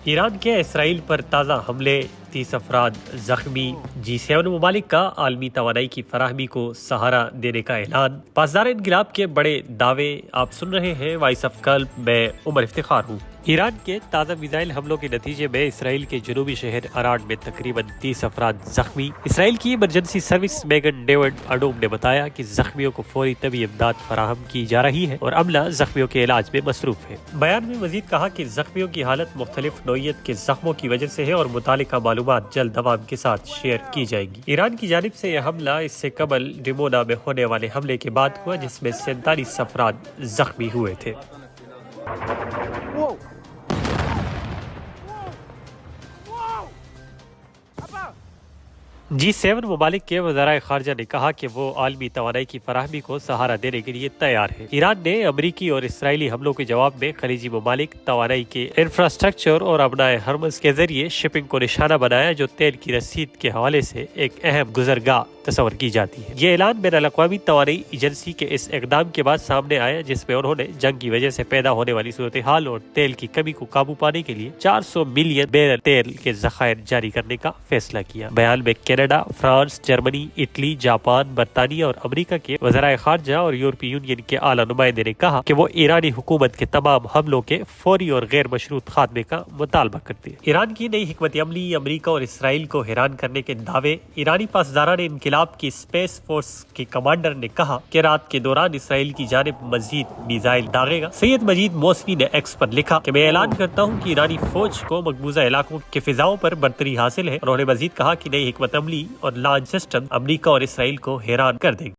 ایران کے اسرائیل پر تازہ حملے، 30 افراد زخمی، G7 ممالک کا عالمی توانائی کی فراہمی کو سہارا دینے کا اعلان، پاسدار انقلاب کے بڑے دعوے۔ آپ سن رہے ہیں وائس آف کلب، میں عمر افتخار ہوں۔ ایران کے تازہ میزائل حملوں کے نتیجے میں اسرائیل کے جنوبی شہر اراد میں تقریباً 30 افراد زخمی۔ اسرائیل کی ایمرجنسی سروس میگن ڈیوڈ اڈوم نے بتایا کہ زخمیوں کو فوری طبی امداد فراہم کی جا رہی ہے اور عملہ زخمیوں کے علاج میں مصروف ہے۔ بیان میں مزید کہا کہ زخمیوں کی حالت مختلف نوعیت کے زخموں کی وجہ سے ہے اور متعلقہ معلومات جلد عوام کے ساتھ شیئر کی جائیں گی۔ ایران کی جانب سے یہ حملہ اس سے قبل ڈیمونا میں ہونے والے حملے کے بعد ہوا، جس میں 47 افراد زخمی ہوئے تھے۔ G7 ممالک کے وزرائے خارجہ نے کہا کہ وہ عالمی توانائی کی فراہمی کو سہارا دینے کے لیے تیار ہے۔ ایران نے امریکی اور اسرائیلی حملوں کے جواب میں خلیجی ممالک توانائی کے انفراسٹرکچر اور ابنائے ہرمز کے ذریعے شپنگ کو نشانہ بنایا، جو تیل کی رسید کے حوالے سے ایک اہم گزرگاہ تصور کی جاتی ہے۔ یہ اعلان بین الاقوامی توانائی ایجنسی کے اس اقدام کے بعد سامنے آیا، جس میں انہوں نے جنگ کی وجہ سے پیدا ہونے والی صورتحال اور تیل کی کمی کو قابو پانے کے لیے 400 ملین بیرل تیل کے ذخائر جاری کرنے کا فیصلہ کیا۔ بیان میں Canada, France, Germany, Italy, Japan, برطانیہ اور امریکہ کے وزرائے خارجہ اور یورپی یونین کے اعلیٰ نمائندے نے کہا کہ وہ ایرانی حکومت کے تمام حملوں کے فوری اور غیر مشروط خاتمے کا مطالبہ کرتے ہیں۔ ایران کی نئی حکمت عملی، امریکہ اور اسرائیل کو حیران کرنے کے دعوے۔ ایرانی پاسداران انقلاب کی اسپیس فورس کے کمانڈر نے کہا کہ رات کے دوران اسرائیل کی جانب مزید میزائل داغے گا۔ سید مجید موسوی نے ایکس پر لکھا کہ میں اعلان کرتا ہوں کہ ایرانی فوج کو مقبوضہ علاقوں کے فضاؤں پر برتری حاصل ہے۔ انہوں نے مزید کہا کہ نئی حکمت عملی اور لانچ سسٹم امریکہ اور اسرائیل کو حیران کر دیں گے۔